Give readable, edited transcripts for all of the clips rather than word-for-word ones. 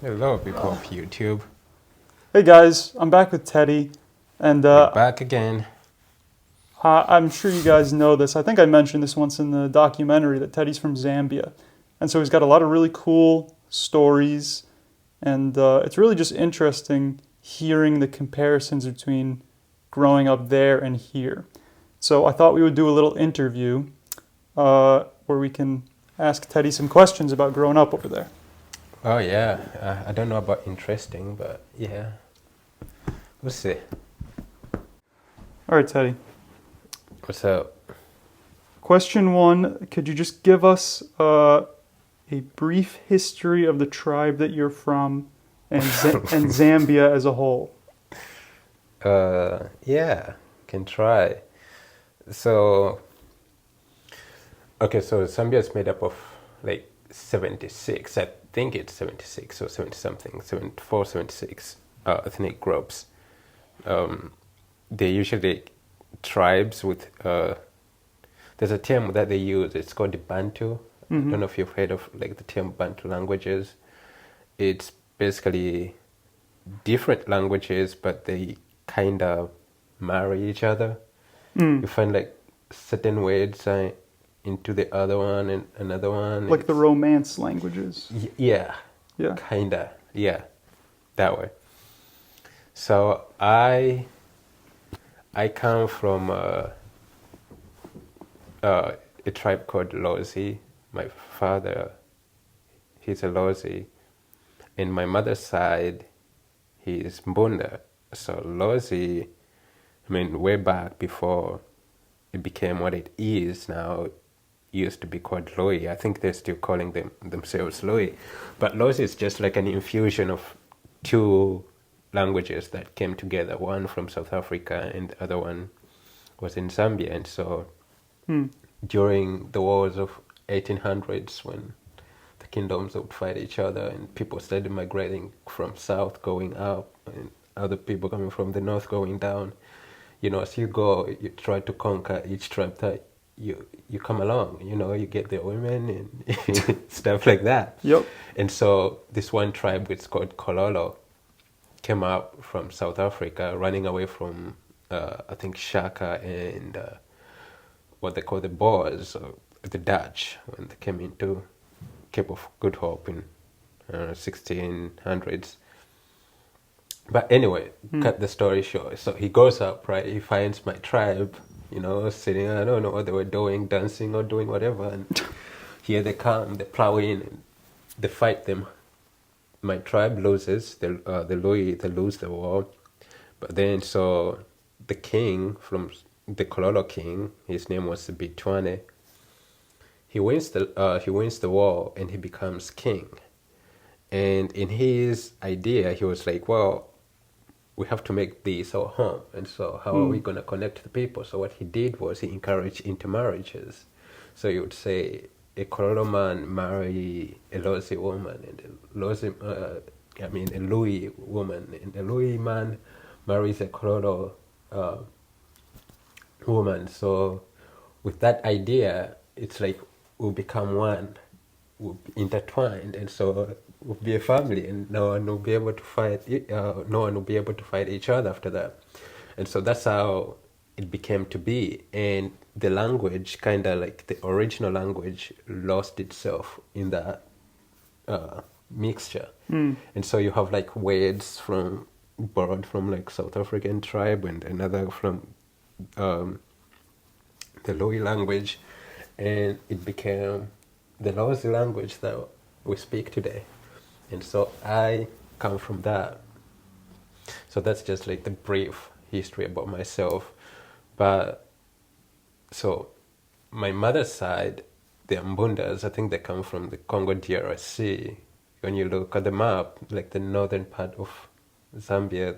Hello, people of YouTube. Hey guys, I'm back with Teddy, and We're back again. I'm sure you guys know this. I think I mentioned this once in the documentary that Teddy's from Zambia, and so he's got a lot of really cool stories, and it's really just interesting hearing the comparisons between growing up there and here. So I thought we would do a little interview where we can ask Teddy some questions about growing up over there. Oh yeah, I don't know about interesting, but yeah, we'll see. All right, Teddy. What's up? Question one, could you just give us a brief history of the tribe that you're from and Zambia as a whole? Yeah, can try. So, okay, so Zambia is made up of like 76, I think it's 76 or 70 something, 74, 76 ethnic groups. They're usually tribes with, there's a term that they use, it's called the Bantu. I don't know if you've heard of like the term Bantu languages. It's basically different languages, but they kind of marry each other. You find like certain words into the other one and another one. Like the Romance languages. Yeah, Yeah. kinda, yeah, that way. So I come from a tribe called Lozi. My father, he's a Lozi, and my mother's side, he's Mbunda. So Lozi, I mean, way back before it became what it is now, it used to be called Loi. I think they're still calling themselves Loi. But Lozi is just like an infusion of two languages that came together, one from South Africa and the other one was in Zambia. And so during the wars of 1800s, when the kingdoms would fight each other and people started migrating from south going up and other people coming from the north going down, you know, as you go, you try to conquer each tribe that you come along, you know, you get the women and stuff like that. Yep. And so this one tribe, which is called Kololo, came up from South Africa, running away from, I think, Shaka and what they call the Boers, or the Dutch, when they came into Cape of Good Hope in 1600s. But anyway, cut the story short. So he goes up, right? He finds my tribe, you know, sitting, I don't know what they were doing, dancing or doing whatever. And here they come, they plow in, and they fight them. My tribe loses, they lose the war. But then, so the king from the Kololo king, his name was Bitwane. He wins the war and he becomes king. And in his idea, he was like, well, we have to make this our home. And so how are we going to connect the people? So what he did was he encouraged intermarriages. So you would say a Kololo man marry a Lozi woman, and a Lui woman, and a Lui man marries a Kololo woman. So with that idea, it's like we'll become one, we'll be intertwined, and so we'll be a family, and no one will be able to fight. No one will be able to fight each other after that, and so that's how it became to be. And the language, kind of like the original language, lost itself in that mixture, and so you have like words from borrowed from like South African tribe and another from the Lowi language, and it became the Lozi language that we speak today. And so I come from that. So that's just like the brief history about myself. But so my mother's side, the Mbundas, I think they come from the Congo DRC. When you look at the map, like the northern part of Zambia,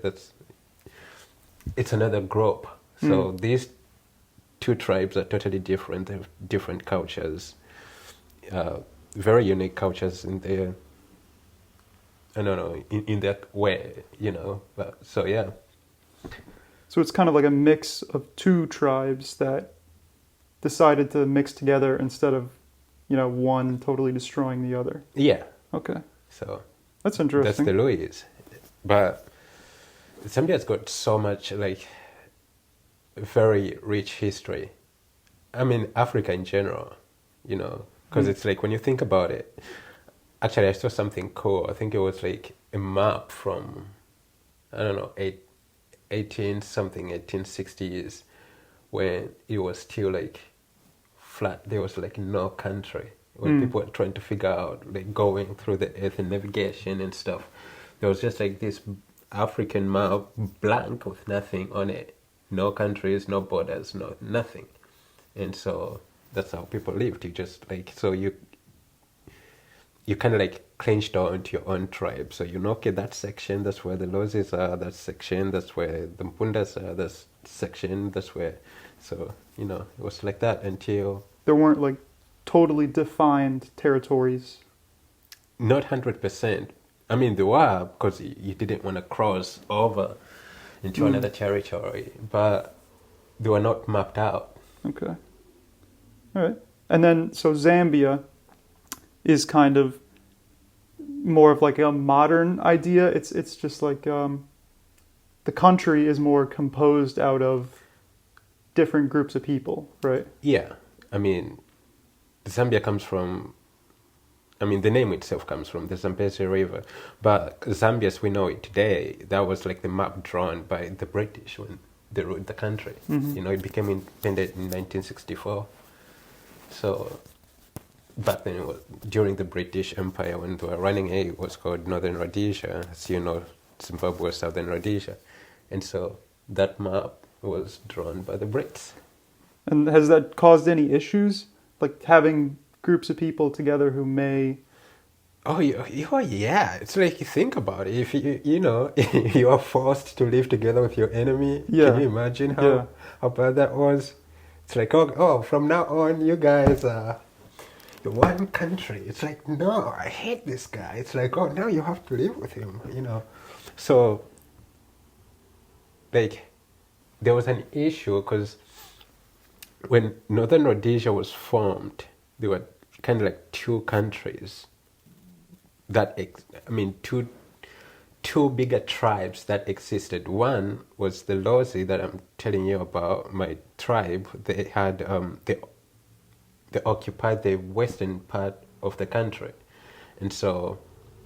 it's another group. So these two tribes are totally different. They have different cultures, very unique cultures in their, I don't know, in that way, you know. But, so yeah. So it's kind of like a mix of two tribes that decided to mix together instead of, one totally destroying the other. Yeah. Okay. So That's That's interesting. the Louis. But Zambia's got so much like very rich history. I mean, Africa in general, because Mm. it's like when you think about it. Actually, I saw something cool. I think it was like a map from, I don't know, 18 something, 1860s, when it was still like flat. There was like no country. When Mm. people were trying to figure out like going through the earth and navigation and stuff, there was just like this African map blank with nothing on it. No countries, no borders, no nothing. And so that's how people lived. You just like, so you kind of like clenched down to your own tribe. So okay, that section, that's where the Lozis are, that section, that's where the Mpundas are, that section, that's where. So, it was like that until There weren't like totally defined territories. not 100%. I mean, there were, because you didn't want to cross over into Mm. another territory, but they were not mapped out. Okay. All right. And then, so Zambia is kind of more of like a modern idea. It's just like the country is more composed out of different groups of people, right? Yeah, I mean, Zambia comes from, I mean, the name itself comes from the Zambezi River, but Zambia as we know it today, that was like the map drawn by the British when they ruled the country. Mm-hmm. It became independent in 1964. So back then, it was during the British Empire when they were running it was called Northern Rhodesia, as you know, Zimbabwe was Southern Rhodesia, and so that map was drawn by the Brits. And has that caused any issues, like having groups of people together who may? Oh, yeah. It's like you think about it. If you are forced to live together with your enemy, can Yeah, you imagine yeah. how bad that was? It's like, oh, from now on, you guys are one country. It's like, no, I hate this guy. It's like, oh, now you have to live with him. So, like, there was an issue because when Northern Rhodesia was formed, there were kind of like two countries two bigger tribes that existed. One was the Lozi that I'm telling you about, my tribe. They had they occupied the western part of the country, and so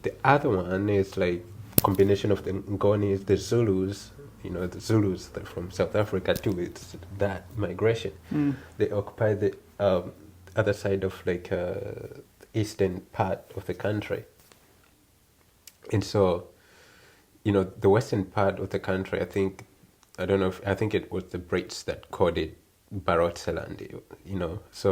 the other one is like combination of the Ngonis, the Zulus. The Zulus that from South Africa too. It's that migration. Mm. They occupied the other side of like the eastern part of the country. And so, the western part of the country, I don't know I think it was the Brits that called it Barotseland, So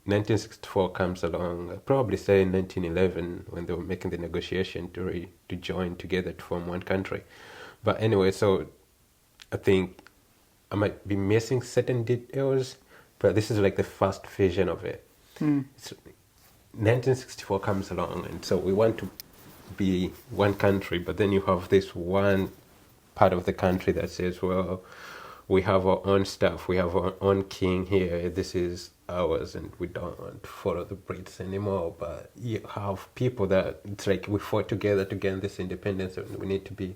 1964 comes along, probably say in 1911 when they were making the negotiation to join together to form one country. But anyway, so I think I might be missing certain details, but this is like the first vision of it. Mm. 1964 comes along, and so we want to be one country, but then you have this one part of the country that says, well, we have our own stuff, we have our own king here, this is ours, and we don't want to follow the Brits anymore. But you have people that it's like we fought together to gain this independence, and we need to be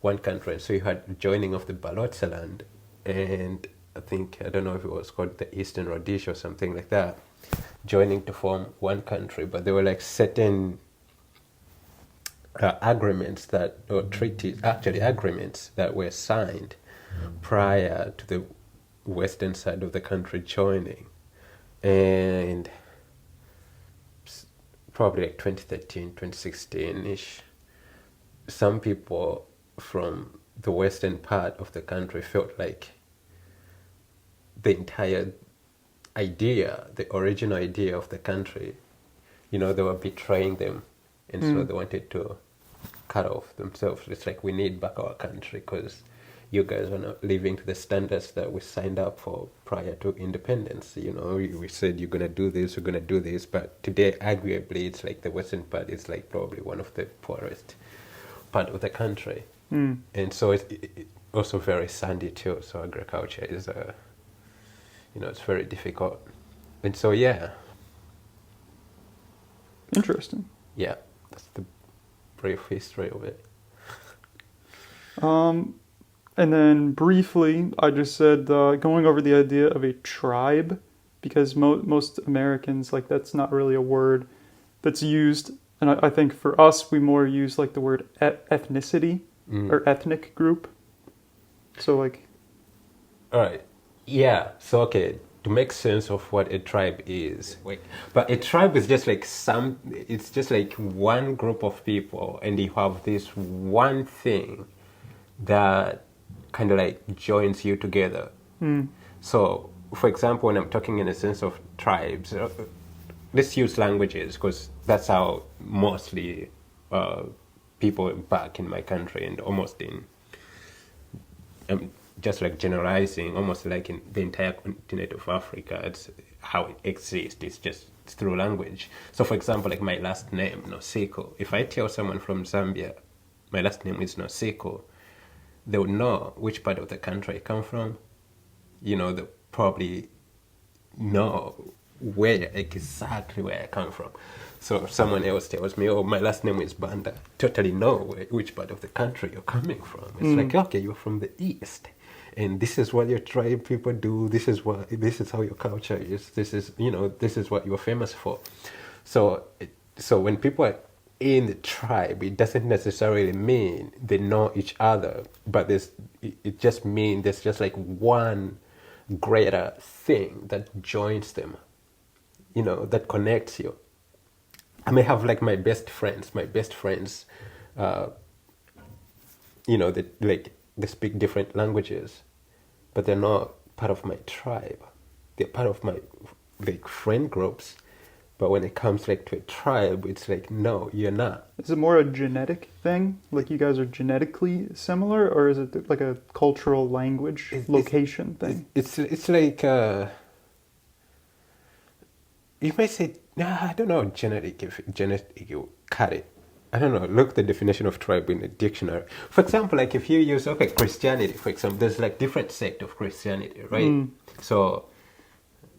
one country. And so you had joining of the Balotseland, and I don't know if it was called the Eastern Rhodesia or something like that, joining to form one country, but there were like certain agreements or treaties, actually agreements that were signed prior to the western side of the country joining. And probably like 2013, 2016-ish, some people from the western part of the country felt like the entire idea, the original idea of the country, they were betraying them. And so they wanted to cut off themselves. It's like, we need back our country because you guys are not living to the standards that we signed up for prior to independence. We said you're going to do this, we're going to do this. But today, arguably, it's like the western part is like probably one of the poorest part of the country. Mm. And so it's also very sandy too. So agriculture is, it's very difficult. And so, yeah. Interesting. Yeah, that's the brief history of it. And then briefly, I just said going over the idea of a tribe, because most Americans, like, that's not really a word that's used. And I think for us, we more use like the word ethnicity or ethnic group. So like, all right, yeah. So okay, to make sense of what a tribe is, but a tribe is just like it's just like one group of people, and you have this one thing that kind of like joins you together. So, for example, when I'm talking in a sense of tribes, let's use languages because that's how mostly people back in my country and almost in just like generalizing, almost like in the entire continent of Africa, it's how it exists. It's just through language. So, for example, like my last name, Nosiko. If I tell someone from Zambia, my last name is Nosiko, they would know which part of the country I come from. You know, they probably know exactly where I come from. So if someone else tells me, oh, my last name is Banda, totally know which part of the country you're coming from. It's like, okay, you're from the East. And this is what your tribe people do. This is how your culture is. This is what you're famous for. So when people are in the tribe, it doesn't necessarily mean they know each other, but it just means there's just like one greater thing that joins them, that connects you. I may have like my best friends, they speak different languages, but they're not part of my tribe. They're part of my like friend groups. But when it comes like to a tribe, it's like, no, you're not. Is it more a genetic thing? Like you guys are genetically similar, or is it like a cultural language location thing? It's like you might say, I don't know, genetic. If genetic, you cut it. I don't know. Look the definition of tribe in the dictionary. For example, like if you use Christianity, for example, there's like different sect of Christianity, right? So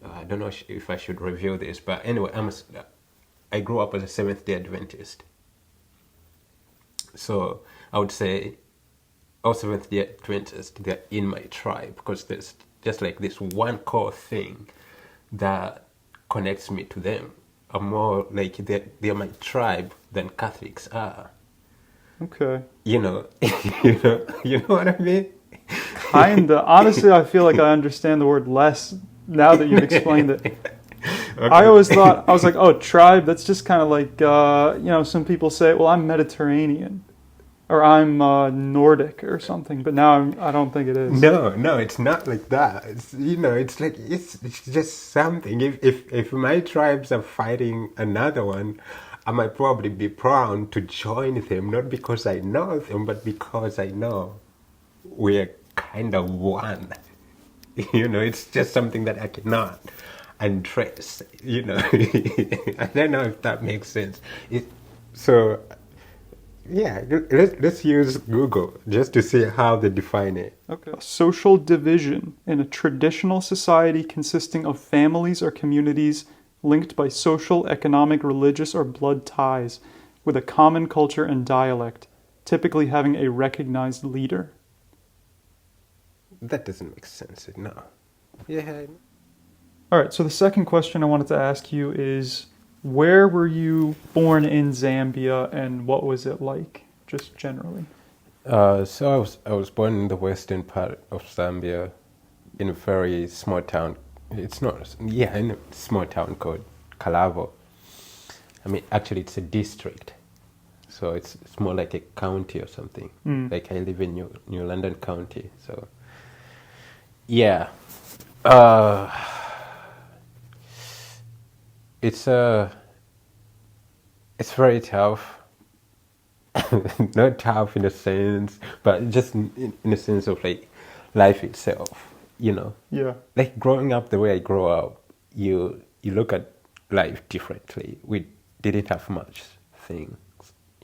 I don't know if I should review this, but anyway, I grew up as a Seventh-day Adventist. So I would say all Seventh-day Adventists, they're in my tribe because there's just like this one core thing that connects me to them. I'm more like they're my tribe than Catholics are. Okay. You know what I mean? Kinda. Honestly, I feel like I understand the word less now that you've explained it. Okay. I always thought, I was like, oh, tribe, that's just kind of like, some people say, well, I'm Mediterranean or I'm Nordic or something, but now I don't think it is. No, it's not like that. It's, it's like, it's just something. If my tribes are fighting another one, I might probably be proud to join them, not because I know them, but because I know we're kind of one. It's just something that I cannot undress. I don't know if that makes sense. Let's use Google just to see how they define it. Okay. A social division in a traditional society consisting of families or communities linked by social, economic, religious, or blood ties with a common culture and dialect, typically having a recognized leader. That doesn't make sense, no. Yeah. All right, so the second question I wanted to ask you is, where were you born in Zambia and what was it like, just generally? So I was born in the western part of Zambia in a very small town. In a small town called Kalavo. I mean, actually it's a district. So it's more like a county or something. Like I live in New London County, so... Yeah, it's very tough. Not tough in a sense, but just in a sense of like life itself. Yeah. Like growing up the way I grew up, you look at life differently. We didn't have much things,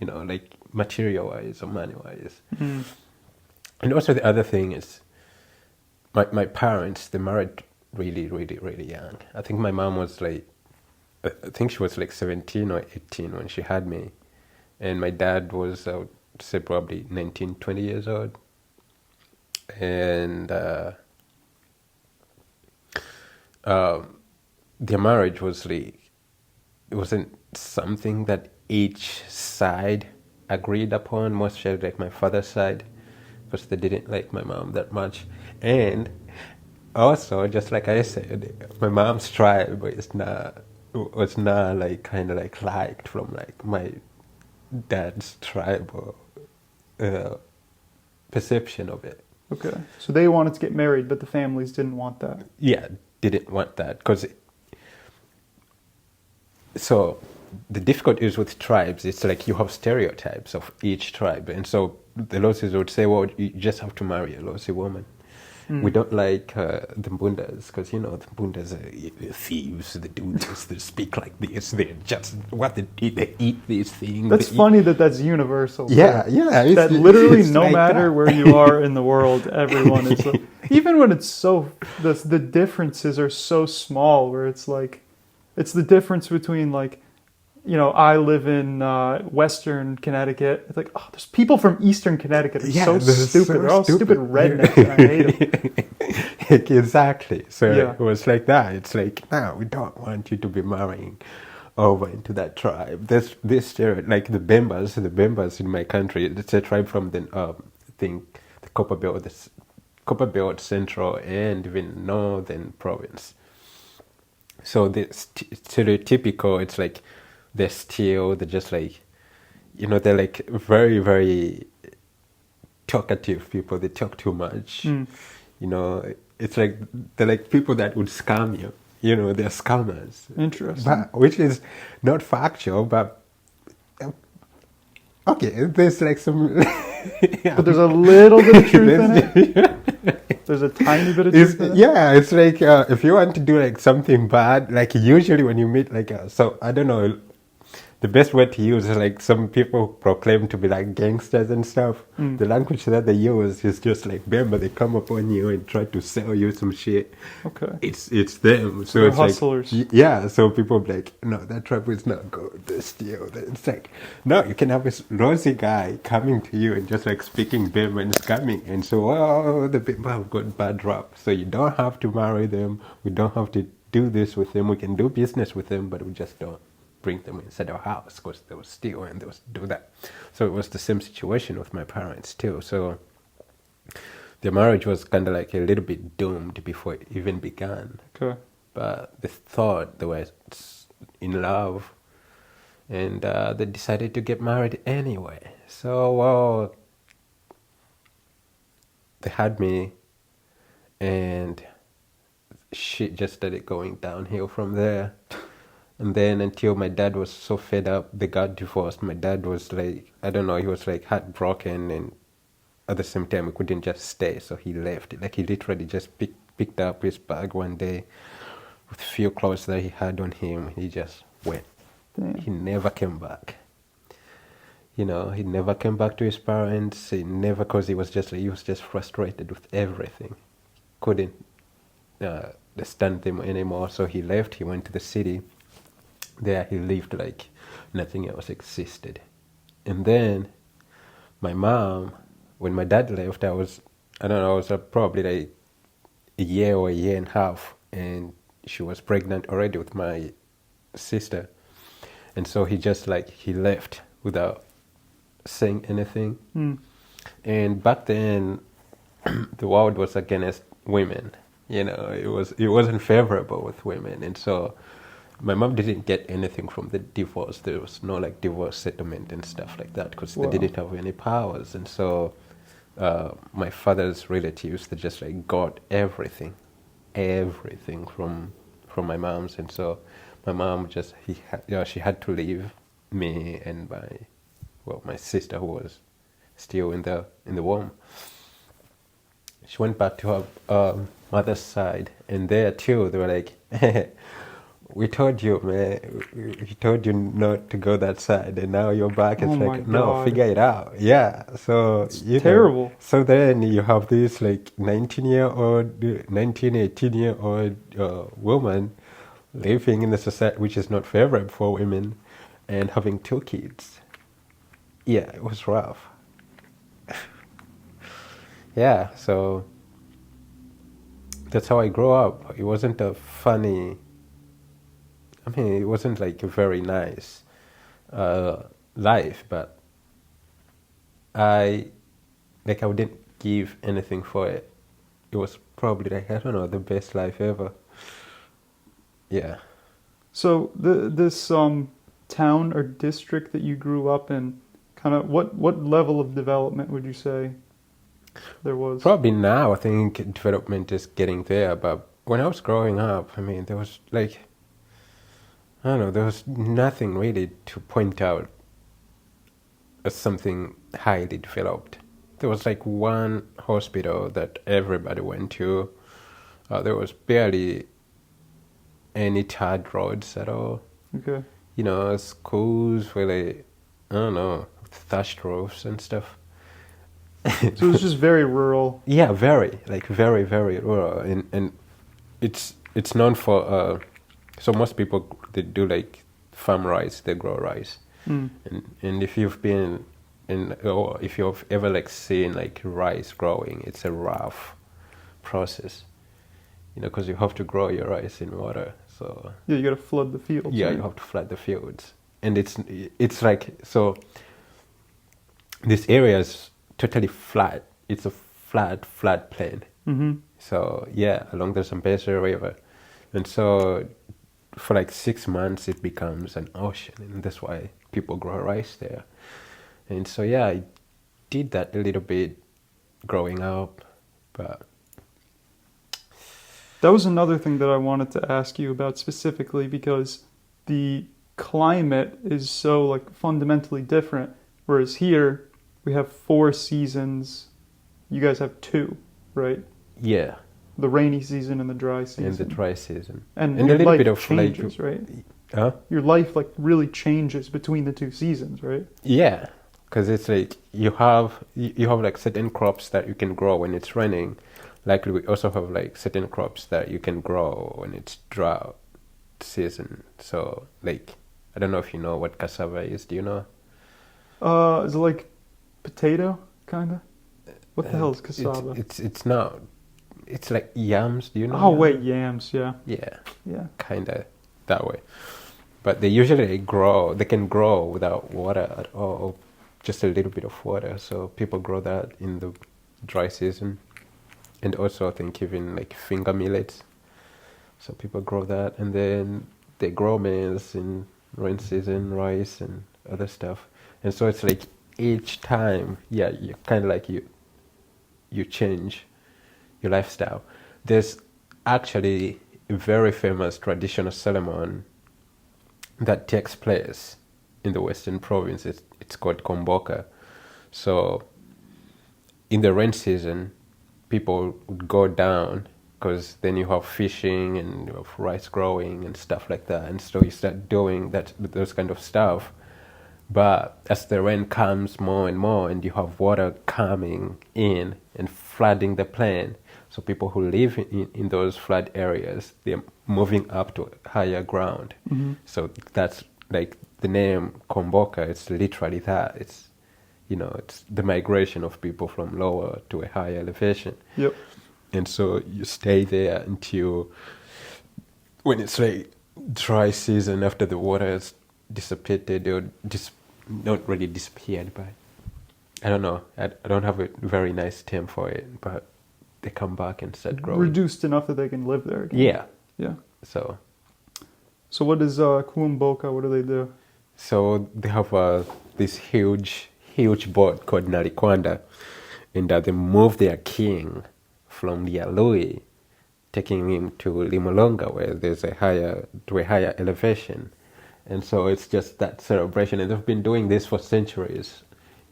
like material-wise or money-wise. And also the other thing is, my parents, they married really, really, really young. I think my mom was like, I think she was like 17 or 18 when she had me. and my dad was, I would say, probably 19, 20 years old. And their marriage was like, it wasn't something that each side agreed upon, mostly like my father's side, because they didn't like my mom that much. And also, just like I said, my mom's tribe was not like kind of like liked from like my dad's tribe or perception of it. Okay. So they wanted to get married, but the families didn't want that. Yeah, didn't want that because. So the difficulty is with tribes, it's like you have stereotypes of each tribe. And so the Losis would say, well, you just have to marry a Losi woman. We don't like the Mbundas because, the Mbundas are thieves, they do this, they speak like this, they're just what they eat, they eat these things. That's funny that's universal. Yeah. That literally it's no like matter that. where you are in the world, everyone is, even when it's the differences are so small where it's like, it's the difference between like, I live in Western Connecticut. It's like, oh, there's people from Eastern Connecticut. They're so they're stupid. so They're all stupid stupid. rednecks, and I hate them. Exactly. So Yeah. it was like that. It's like, no, we don't want you to be marrying over into that tribe. This stereotype, like the Bembas in my country, it's a tribe from the I think the Copper Belt Central and even Northern Province. So the stereotypical, it's like they're just like, they're like very, very talkative people. They talk too much. It's like they're like people that would scam you. They're scammers. Interesting. Which is not factual, but okay, there's like some. But there's a little bit of truth in it. There's a tiny bit of truth in it. Yeah, it's like if you want to do like something bad, like usually when you meet like so I don't know, the best word to use is like some people proclaim to be like gangsters and stuff. The language that they use is just like Bemba. They come upon you and try to sell you some shit. Okay. It's them. So they're it's hustlers. like yeah. So people be like, no, that tribe is not good. They steal. It's like no, you can have a rosy guy coming to you and just like speaking Bemba and scamming. And so the Bemba have got bad rap. So you don't have to marry them. We don't have to do this with them. We can do business with them, but we just don't bring them inside our house because they will steal and they will do that. So it was the same situation with my parents too. So their marriage was kind of like a little bit doomed before it even began. Okay. But they thought they were in love, and they decided to get married anyway. So well, they had me, and shit just started going downhill from there. And then until my dad was so fed up, they got divorced. My dad was like, I don't know, he was like heartbroken, and at the same time, he couldn't just stay, so he left. Like he literally just picked up his bag one day with a few clothes that he had on him. He just went. Damn. He never came back. He never came back to his parents. He never, because he was just frustrated with everything. Couldn't stand them anymore, so he left. He went to the city. There he lived like nothing else existed. And then my mom, when my dad left, I was probably like a year or a year and a half, and she was pregnant already with my sister. And so he left without saying anything. And back then, the world was against women. It wasn't favorable with women, and so my mom didn't get anything from the divorce. There was no like divorce settlement and stuff like that because they didn't have any powers. And so my father's relatives, they just like got everything from my mom's. And so my mom she had to leave me and my sister, who was still in the womb. She went back to her mother's side, and there too they were like, we told you, man. We told you not to go that side, and now you're back. It's like, no, figure it out. Yeah. So it's terrible. So then you have this like 18-year-old woman living in a society which is not favorable for women, and having 2 kids. yeah, it was rough. Yeah, so that's how I grew up. It wasn't a funny, I mean, it wasn't like a very nice life, but I, like, I wouldn't give anything for it. It was probably like, I don't know, the best life ever. Yeah. So this town or district that you grew up in, kind of what level of development would you say there was? Probably now, I think development is getting there, but when I was growing up, I mean, there was like, I don't know, there was nothing really to point out as something highly developed. There was like one hospital that everybody went to. There was barely any tarred roads at all. Okay. You know, schools were like, I don't know, thatched roofs and stuff. So it was just very rural. Yeah, very, very rural, and it's known for. So most people they do like farm rice, they grow rice, Mm. and if you've been in or if you've ever like seen like rice growing, it's a rough process, you know, because you have to grow your rice in water. So Yeah, you got to flood the fields. yeah, right? you have to flood the fields, and it's like so. This area is totally flat. It's a flat plain. Mm-hmm. So yeah, along the Zambezi River, and so for like 6 months it becomes an ocean, and that's why people grow rice there. And so yeah, I did that a little bit growing up, but That was another thing that I wanted to ask you about specifically because the climate is so like fundamentally different. Whereas here we have 4 seasons. You guys have 2, right? yeah, The rainy season and the dry season. in the dry season, And and your a little life bit of changes, like, right? huh? Your life like really changes between the 2 seasons, right? Yeah, because it's like you have like certain crops that you can grow when it's raining. Like we also have like certain crops that you can grow when it's drought season. So like I don't know if you know what cassava is. Do you know? Is it like potato kind of? What the hell is cassava? It's not. It's like yams. Do you know? Oh yam? wait, yams, yeah. Yeah, Yeah. kind of that way. But they usually grow. They can grow without water at all, just a little bit of water. So people grow that in the dry season, and also I think even like finger millets. So people grow that, and then they grow maize in rain season, rice, and other stuff. And so it's like each time, yeah, you kind of like you change your lifestyle. There's actually a very famous traditional ceremony that takes place in the Western province. It's called Komboka. So in the rain season, people would go down because then you have fishing and you have rice growing and stuff like that. And so you start doing those kind of stuff. But as the rain comes more and more and you have water coming in and flooding the plain, so people who live in those flood areas, they're moving up to higher ground. Mm-hmm. So that's like the name Komboka, it's literally that. It's, you know, it's the migration of people from lower to a higher elevation. Yep. And so you stay there until when it's like dry season after the water has dissipated or not really disappeared, but I don't know. I don't have a very nice term for it, but they come back and start growing. Reduced enough that they can live there again. Yeah. Yeah. So what is Kuumboka? What do they do? So they have this huge boat called Nalikwanda, and they move their king from Lialui, taking him to Limolonga, where there's a higher elevation. And so it's just that celebration, and they've been doing this for centuries.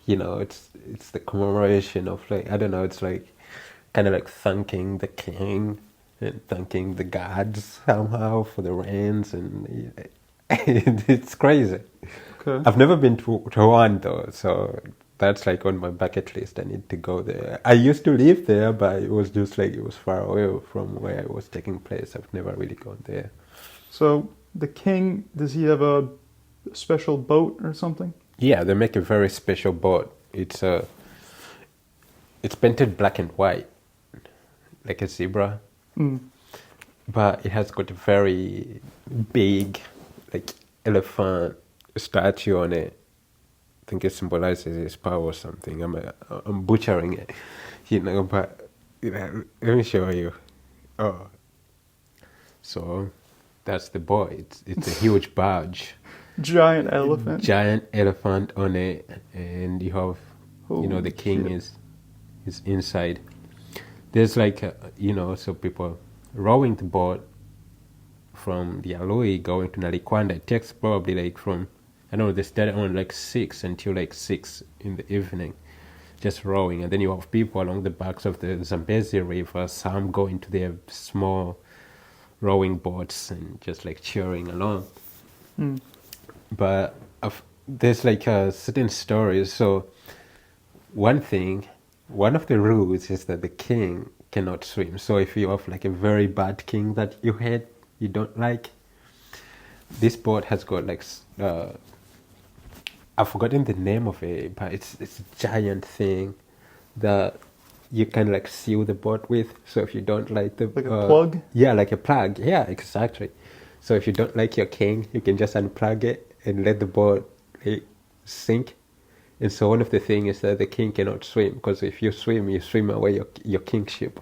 You know, it's the commemoration of like, I don't know, it's like kind of like thanking the king and thanking the gods somehow for the rains, and it's crazy. Okay. I've never been to one though, so that's like on my bucket list. I need to go there. I used to live there, but it was just like it was far away from where it was taking place. I've never really gone there. So the king, does he have a special boat or something? Yeah, they make a very special boat. It's painted black and white, like a zebra, Mm. but it has got a very big, like elephant statue on it. I think it symbolizes his power or something. I'm butchering it, but let me show you. Oh, so that's the boat. It's a huge barge. Giant elephant. Giant elephant on it, and you have, Holy the king shit. is inside. There's like, so people rowing the boat from the Aloi going to Nalikwanda. It takes probably like from, I don't know, they start on like 6 until like 6 in the evening, just rowing. And then you have people along the banks of the Zambezi River, some go into their small rowing boats and just like cheering along. Mm. But there's like certain stories. So one of the rules is that the king cannot swim. So if you have like a very bad king that you hate, you don't like, this boat has got like I've forgotten the name of it, but it's a giant thing that you can like seal the boat with. So if you don't like the Like a plug? yeah, like a plug, yeah, exactly. So if you don't like your king, you can just unplug it and let the boat like, sink. And so one of the things is that the king cannot swim, because if you swim away your kingship.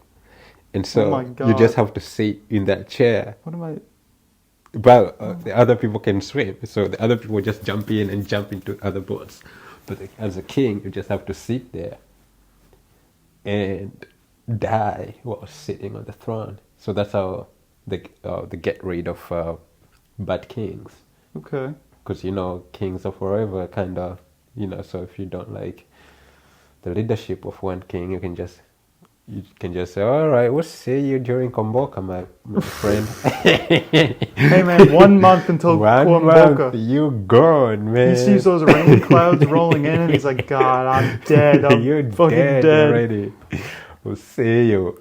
And Oh my so God. you just have to sit in that chair. What am I? But the other people can swim, so the other people just jump in and jump into other boats. But as a king, you just have to sit there and die while sitting on the throne. So that's how they get rid of bad kings. Okay. Because kings are forever, kind of. So if you don't like the leadership of one king, you can just say, all right, we'll see you during Komboka, my friend. Hey man, 1 month until One Kwamboka. month, you gone, man. He sees those rain clouds rolling in, and he's like, "God, I'm dead. I'm You're fucking dead dead." already. We'll see you.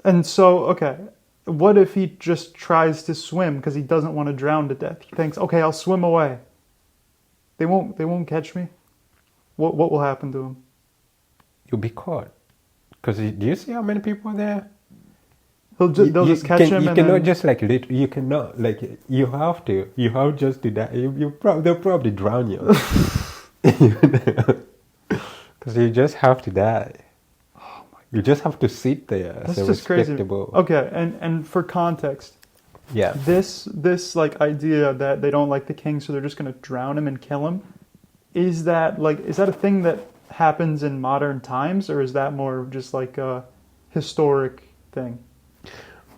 And so, okay, what if he just tries to swim because he doesn't want to drown to death? He thinks, "Okay, I'll swim away. They won't catch me." What will happen to him? You'll be caught. Because do you see how many people are there? They'll just catch him. You And cannot then, just like you cannot like you have just to die. They'll probably drown you. Because you just have to die. oh my, You just have to sit there that's as a just crazy. respectable. Okay, and for context, Yeah. this like idea that they don't like the king, so they're just gonna drown him and kill him. Is that a thing that happens in modern times, or is that more just like a historic thing?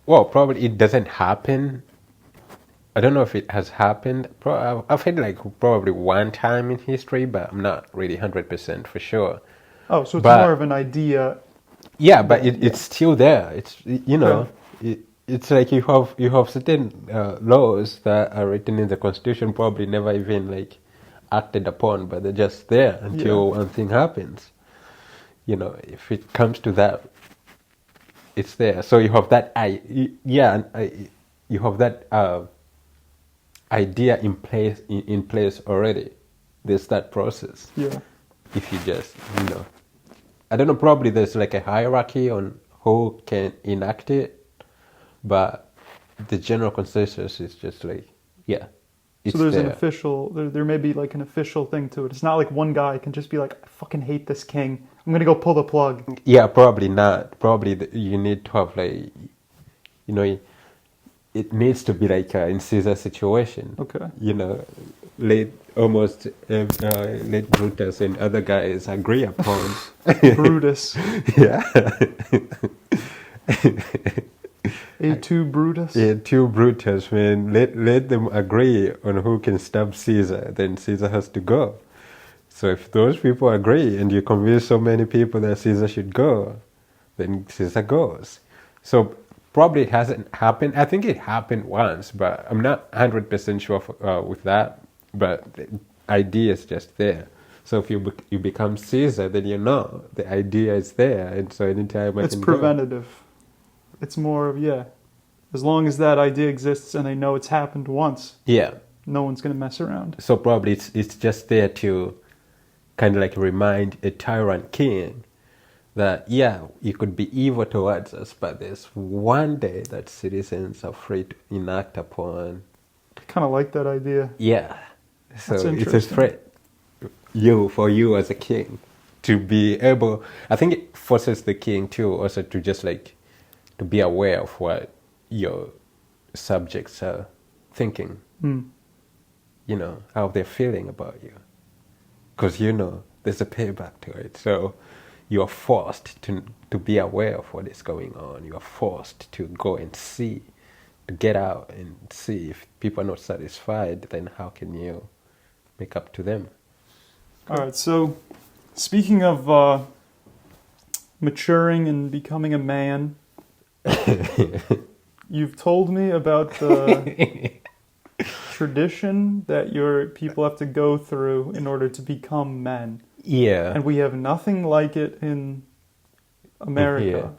Well, probably it doesn't happen. I don't know if it has happened. I've heard like probably one time in history, but I'm not really 100% for sure. Oh, so it's But- more of an idea. Yeah, but it's still there. It's Okay. it's like you have certain laws that are written in the constitution, probably never even like acted upon, but they're just there until one thing happens. If it comes to that, it's there. So you have that you have that idea in place already. There's that process. Yeah. If you just I don't know, probably there's like a hierarchy on who can enact it, but the general consensus is just like, it's So there's an there. official. There may be like an official thing to it. It's not like one guy can just be like, "I fucking hate this king. I'm gonna go pull the plug." Yeah, probably not. Probably you need to have like, it needs to be like in Caesar's situation. Okay. Late Brutus and other guys agree upon. Brutus. Yeah. A2 Brutus. Yeah, two Brutus, man. Let them agree on who can stab Caesar, then Caesar has to go. So if those people agree and you convince so many people that Caesar should go, then Caesar goes. So probably it hasn't happened. I think it happened once, but I'm not 100% sure with that. But the idea is just there. So if you become Caesar, then the idea is there, and so anytime It's preventative. It's more of as long as that idea exists and they know it's happened once. Yeah. no one's gonna mess around. So probably it's just there to kind of like remind a tyrant king that, yeah, you could be evil towards us, but there's one day that citizens are free to enact upon. Kind of like that idea. Yeah. That's So it's a interesting. threat for you as a king to be able, I think it forces the king too also to just like to be aware of what your subjects are thinking, you know, how they're feeling about you. Because, you know, there's a payback to it. So you're forced to be aware of what is going on. You're forced to go and see, to get out and see. If people are not satisfied, then how can you make up to them? All right, so speaking of maturing and becoming a man, you've told me about the tradition that your people have to go through in order to become men. Yeah. And we have nothing like it in America.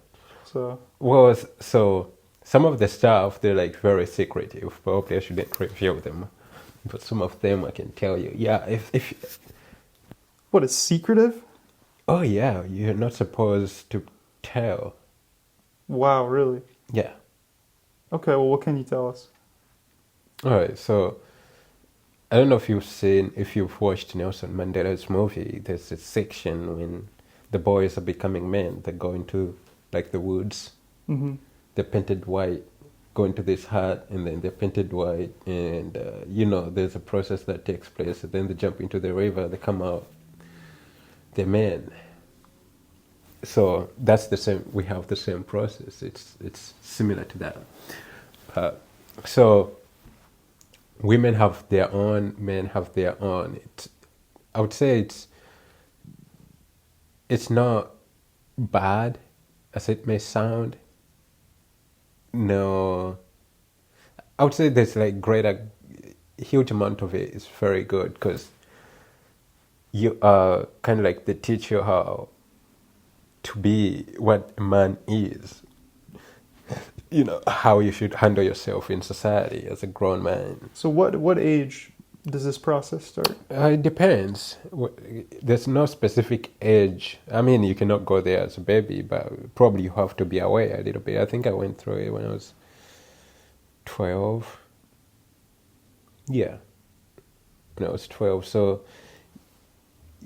So, Well, so some of the stuff, they're like very secretive. Probably I shouldn't reveal them. But some of them I can tell you. Yeah, if what is secretive? oh yeah, you're not supposed to tell. Wow, really? Yeah. Okay, well, what can you tell us? All right, so I don't know if you've watched Nelson Mandela's movie. There's a section when the boys are becoming men. They go into like the woods. Mm-hmm. They're painted white, go into this hut, and then they're painted white. And you know, there's a process that takes place. And then they jump into the river. They come out. They're men. So that's the same. We have the same process. It's similar to that. So women have their own, men have their own. I would say it's not bad as it may sound. No, I would say there's like huge amount of it is very good because you are kind of like they teach you how to be what a man is. You know, how you should handle yourself in society as a grown man. So, what age does this process start? It depends. There's no specific age. I mean, you cannot go there as a baby, but probably you have to be aware a little bit. I think I went through it when I was 12. Yeah, when I was 12. So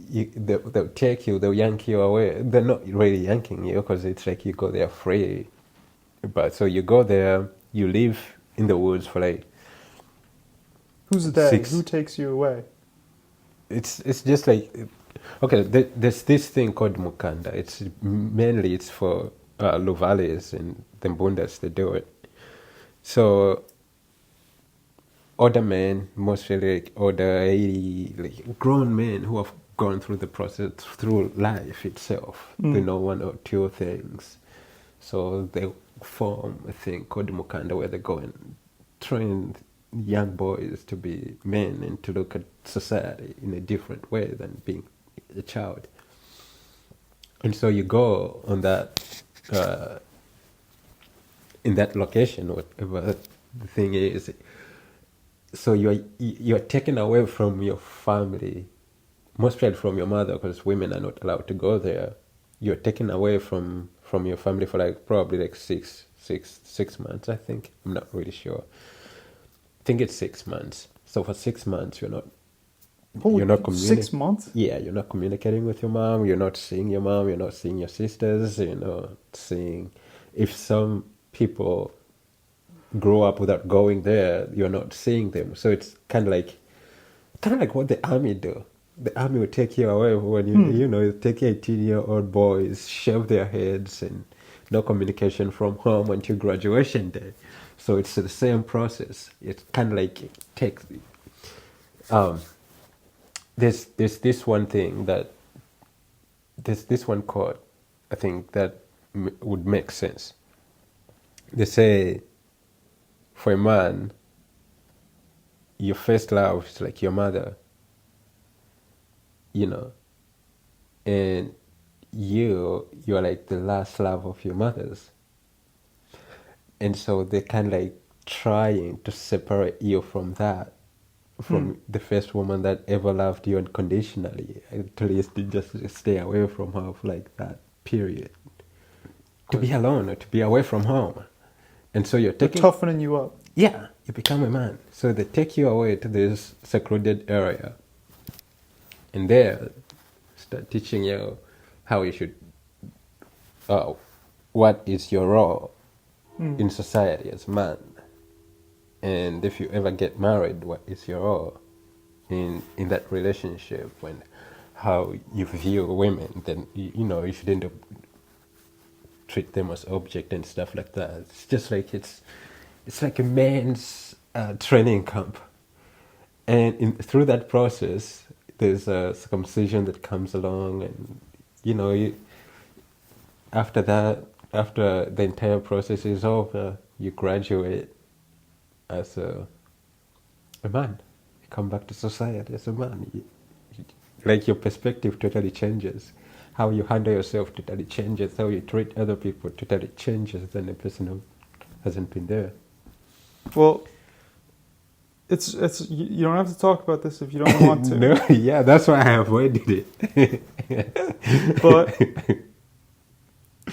they'll take you, they'll yank you away. They're not really yanking you because it's like you go there free. But so you go there, you live in the woods for like Who's they? Who takes you away? It's just like, okay, there's this thing called mukanda. It's mainly it's for Luvalis and the Mbundas, they do it. So older men, mostly like older 80, like grown men who have gone through the process, through life itself. They know one or two things. So they form a thing called mukanda where they go and train young boys to be men and to look at society in a different way than being a child. And so you go on that, in that location, whatever the thing is. So you're taken away from your family, mostly from your mother, because women are not allowed to go there. You're taken away from your family for like probably like six months, I think. I'm not really sure. I think it's 6 months. So for 6 months, you're not communicating. 6 months? Yeah, you're not communicating with your mom. You're not seeing your mom. You're not seeing your sisters. You're not seeing. If some people grow up without going there, you're not seeing them. So it's kind of like what the army do. The army will take you away when you take 18-year-old boys, shave their heads, and no communication from home until graduation day. So it's the same process. It's kind of like it takes. There's this one thing that there's this one quote, I think that would make sense. They say, for a man, your first love is like your mother, and you're like the last love of your mother's. And so they're kind of like trying to separate you from that from the first woman that ever loved you unconditionally. At least you just stay away from her for like that period. To be alone or to be away from home. And so you're They're taking... toughening you up. Yeah, you become a man. So they take you away to this secluded area. And there, start teaching you how you should... what is your role in society as a man. And if you ever get married, what is your role in that relationship, and how you view women? Then you shouldn't treat them as object and stuff like that. It's just like it's like a man's training camp, and through that process, there's a circumcision that comes along, and after that, after the entire process is over, you graduate as a man. You come back to society as a man. Like your perspective totally changes. How you handle yourself totally changes. How you treat other people totally changes than a person who hasn't been there. Well, it's you don't have to talk about this if you don't want to. No, yeah, that's why I avoided it. But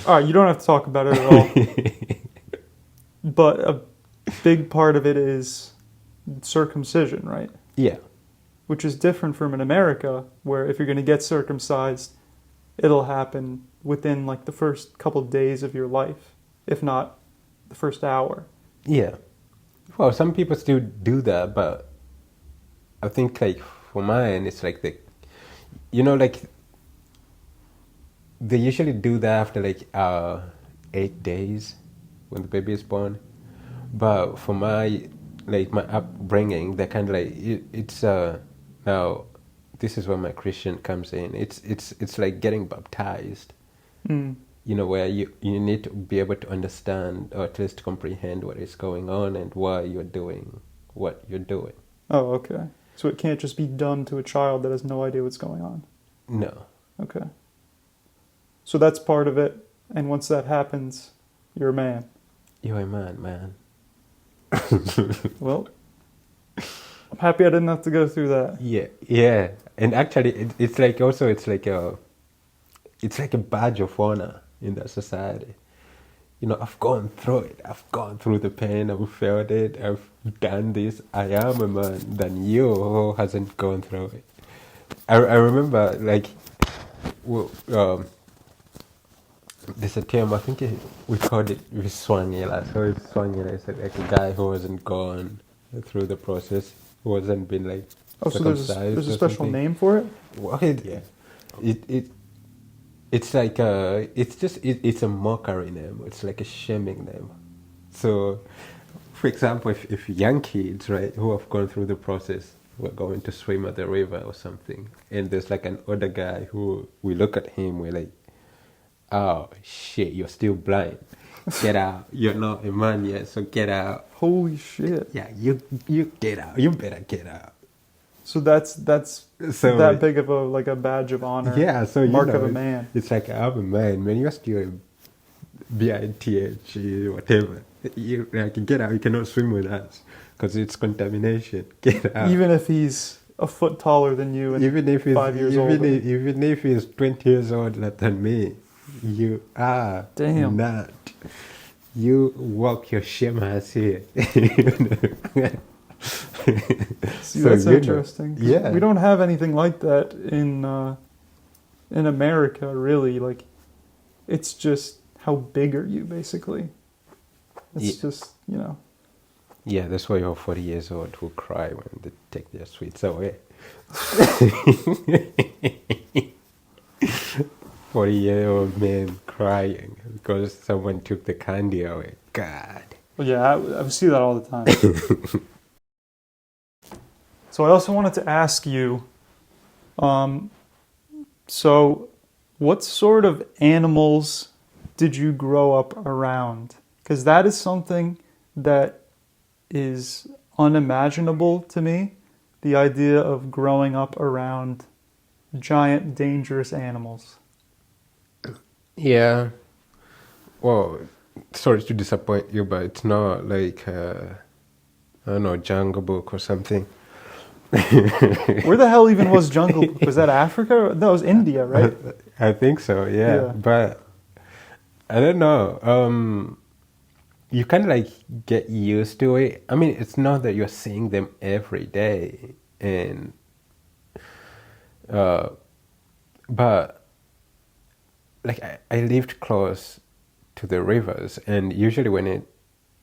all right, you don't have to talk about it at all. But a big part of it is circumcision, right? Yeah. Which is different from in America, where if you're going to get circumcised, it'll happen within like the first couple of days of your life, if not the first hour. Yeah. Well, some people still do that, but I think like for mine, it's like like they usually do that after like 8 days when the baby is born. But for my upbringing, they're kind of like it's now. This is where my Christian comes in. It's like getting baptized. Where you need to be able to understand or at least comprehend what is going on and why you're doing what you're doing. Oh, okay. So it can't just be done to a child that has no idea what's going on. No. Okay. So that's part of it, and once that happens, you're a man. You're a man. Well, I'm happy I didn't have to go through that. Yeah. And actually, it's like a badge of honor in that society. I've gone through it. I've gone through the pain. I've felt it. I've done this. I am a man than you who hasn't gone through it. I remember, there's a term, I think we called it Viswangela. So Viswangela is like a guy who hasn't gone through the process, who hasn't been so there's a special something. Name for it? Well, it's like it's a mockery name. It's like a shaming name. So, for example, if young kids, right, who have gone through the process, were going to swim at the river or something, and there's like an older guy who we look at him, we're like, oh shit, you're still blind. Get out. You're not a man yet, so get out. Holy shit. Yeah, you get out. You better get out. So that's so that big of a badge of honor. Yeah, so mark of a man. It's like I'm a man. When you're still a BITH, whatever, you get out. You cannot swim with us because it's contamination. Get out. Even if he's a foot taller than you and even if he's 5 years older. Even if he's 20 years older than me, you are not. You walk your shame ass here. See, that's interesting. Yeah. We don't have anything like that in America, really. Like, it's just how big are you, basically. It's just, Yeah, that's why you're 40 years old who cry when they take their sweets away. 40-year-old man crying because someone took the candy away. God. Well, yeah, I see that all the time. So I also wanted to ask you, so what sort of animals did you grow up around? Because that is something that is unimaginable to me, the idea of growing up around giant, dangerous animals. Yeah. Well, sorry to disappoint you, but it's not like, I don't know, Jungle Book or something. Where the hell even was Jungle Book? Was that Africa? No, it was India, right? I think so, yeah. But I don't know. You kind of like get used to it. I mean, it's not that you're seeing them every day, and but like I lived close to the rivers, and usually when it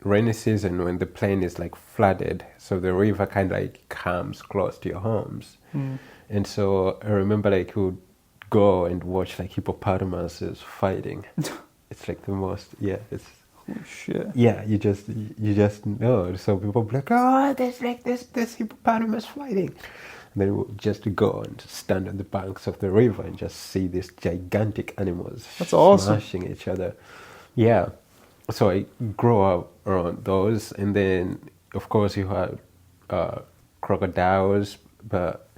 rainy season, when the plain is like flooded, so the river kind of like comes close to your homes. And so I remember like we would go and watch like hippopotamuses fighting. It's like the most, it's oh, shit. Yeah, you just know. So people be like, oh, there's like this hippopotamus fighting. And then we'll just go and stand on the banks of the river and just see these gigantic animals That's awesome. smashing each other. Yeah. So I grew up around those, and then of course you have crocodiles, but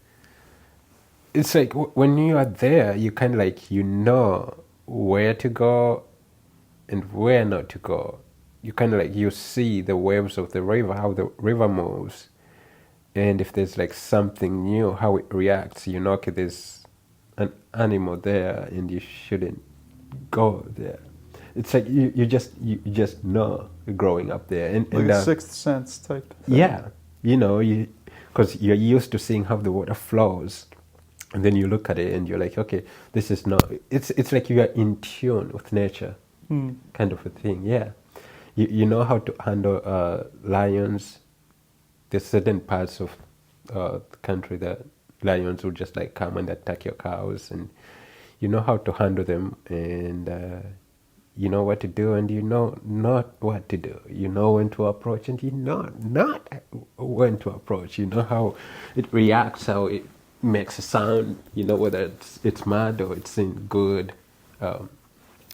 it's like when you are there, you kind of like you know where to go and where not to go. You kind of like you see the waves of the river, how the river moves, and if there's like something new, how it reacts. You know, okay, there's an animal there, and you shouldn't go there. It's like you just know growing up there, and like a sixth sense type thing. Yeah, you know, because you're used to seeing how the water flows, and then you look at it and you're like, okay, this is not. It's like you are in tune with nature, kind of a thing. Yeah, you know how to handle lions. There's certain parts of the country that lions will just like come and attack your cows, and you know how to handle them, and you know what to do, and you know not what to do. You know when to approach, and you know not when to approach. You know how it reacts, how it makes a sound. You know whether it's mad or it's in good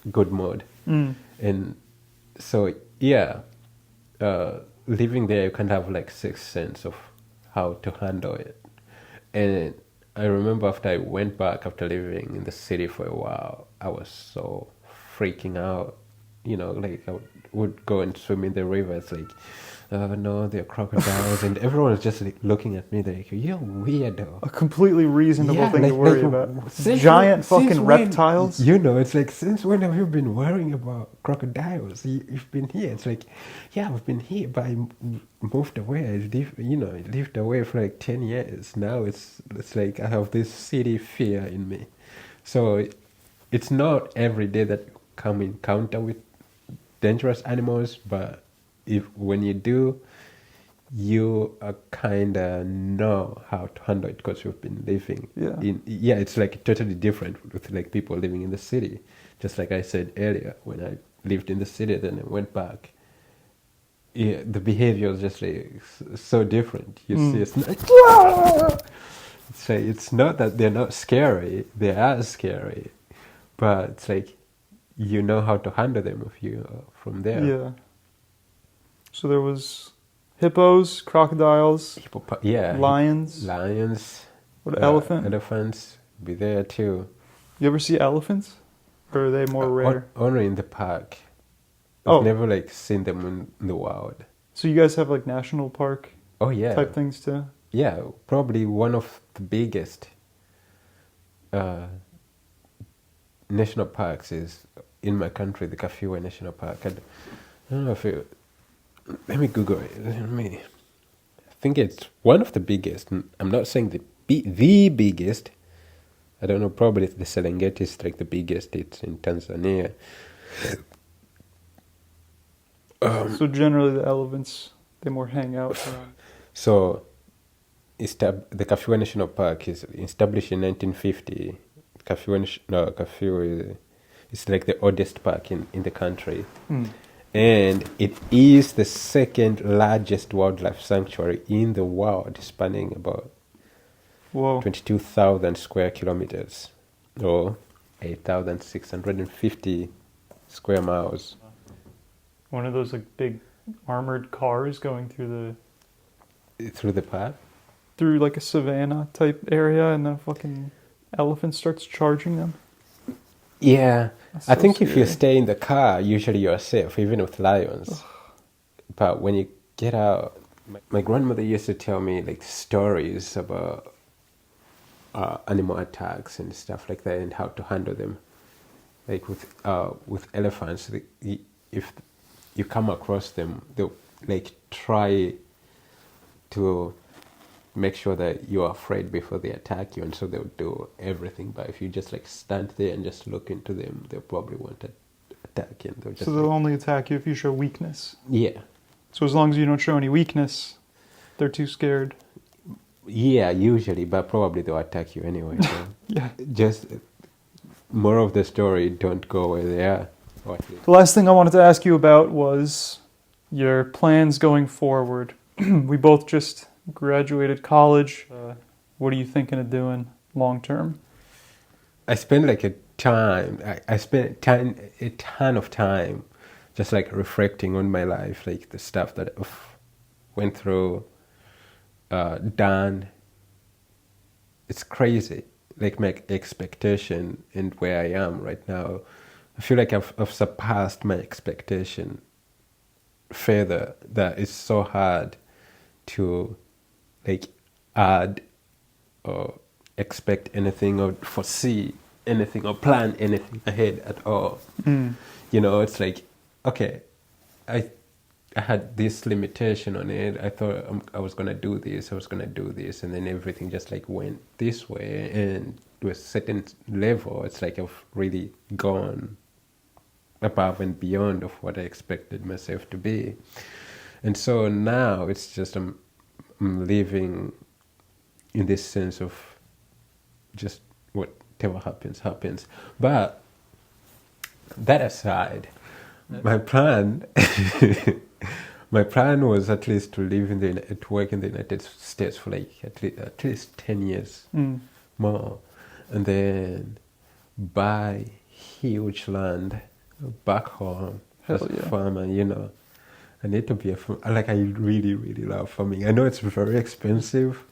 mode. And so living there, you can have like sixth sense of how to handle it. And I remember after I went back after living in the city for a while, I was so freaking out. You know, like I would go and swim in the river. It's like, oh no, there are crocodiles, and everyone was just like looking at me. They're like, "You're weirdo." A completely reasonable thing to worry about. Giant fucking reptiles. You know, it's like, since when have you been worrying about crocodiles? You've been here. It's like, yeah, I've been here, but I moved away. I lived away for like 10 years. Now it's like I have this city fear in me. So it's not every day that you come in encounter with dangerous animals, but when you do, you kind of know how to handle it because you've been living it's like totally different with like people living in the city. Just like I said earlier, when I lived in the city, then I went back, the behavior is just like so different. You see, it's like, it's not that they're not scary, they are scary, but it's like you know how to handle them if you from there. Yeah. So there was hippos, crocodiles, lions. What, elephants be there too. You ever see elephants? Or are they more rare? Only in the park. I've never like seen them in the wild. So you guys have like national park type things too? Yeah, probably one of the biggest national parks is in my country, the Kafue National Park. I don't know if let me Google it. I think it's one of the biggest. I'm not saying the biggest. I don't know, probably the Serengeti is like the biggest. It's in Tanzania. So generally the elephants, they more hang out around. So the Kafue National Park is established in 1950. Kafue is like the oldest park in the country. And it is the second largest wildlife sanctuary in the world, spanning about 22,000 square kilometers, or 8,650 square miles. One of those like big armored cars going through the park? Through like a savanna type area, and the fucking elephant starts charging them. Yeah, I think if you stay in the car, usually you're safe, even with lions. But when you get out, My grandmother used to tell me like stories about animal attacks and stuff like that and how to handle them. Like with elephants, if you come across them, they'll like try to make sure that you're afraid before they attack you, and so they'll do everything. But if you just like stand there and just look into them, they probably won't attack you. And they'll just So they'll only attack you if you show weakness. yeah. So as long as you don't show any weakness, they're too scared. Yeah, usually, but probably they'll attack you anyway. So Yeah. just more of the story, don't go where they are. Or at least. The last thing I wanted to ask you about was your plans going forward. We both just graduated college. What are you thinking of doing long term? I spent like I spent a ton of time just like reflecting on my life, like the stuff that I've went through, done. It's crazy, like my expectation and where I am right now. I feel like I've surpassed my expectation further, that it's so hard to like add or expect anything or foresee anything or plan anything ahead at all. You know, it's like, okay, I had this limitation on it. I thought I was gonna do this, and then everything just like went this way. And to a certain level, it's like I've really gone above and beyond of what I expected myself to be. And so now it's just I'm living in this sense of just whatever happens. But that aside, my plan was at least to work in the United States for like at least 10 years more, and then buy huge land back home as a farmer. You know, I need to be a farmer. Like, I really, really love farming. I know it's very expensive,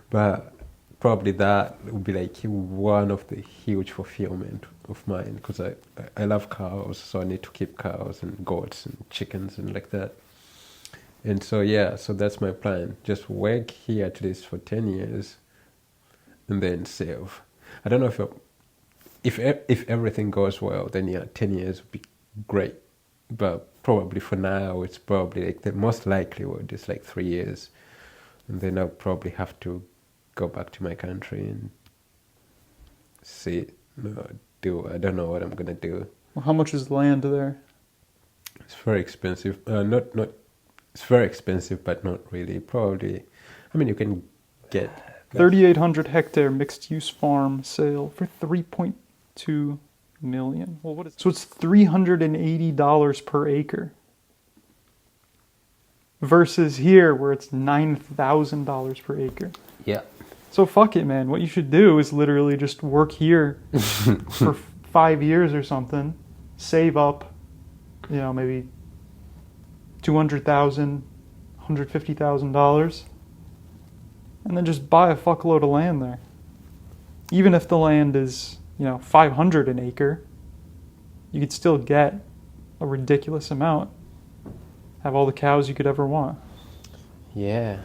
but probably that would be like one of the huge fulfillment of mine, because I love cows, so I need to keep cows and goats and chickens and like that. And so yeah, so that's my plan. Just work here at least for 10 years and then save. I don't know if everything goes well, then yeah, 10 years would be great. But probably for now, it's probably like the most likelihood is like 3 years. And then I'll probably have to go back to my country and I don't know what I'm gonna do. Well, how much is land there? It's very expensive. It's very expensive, but not really. Probably, I mean, you can get 3,800 hectare mixed use farm sale for $3.2 million. Well, what is so it's $380 per acre. Versus here, where it's $9,000 per acre. Yeah. So fuck it, man. What you should do is literally just work here for 5 years or something, save up, maybe $200,000, $150,000, and then just buy a fuckload of land there. Even if the land is, $500 an acre, you could still get a ridiculous amount. Have all the cows you could ever want. Yeah.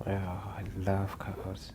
Wow, I love cows.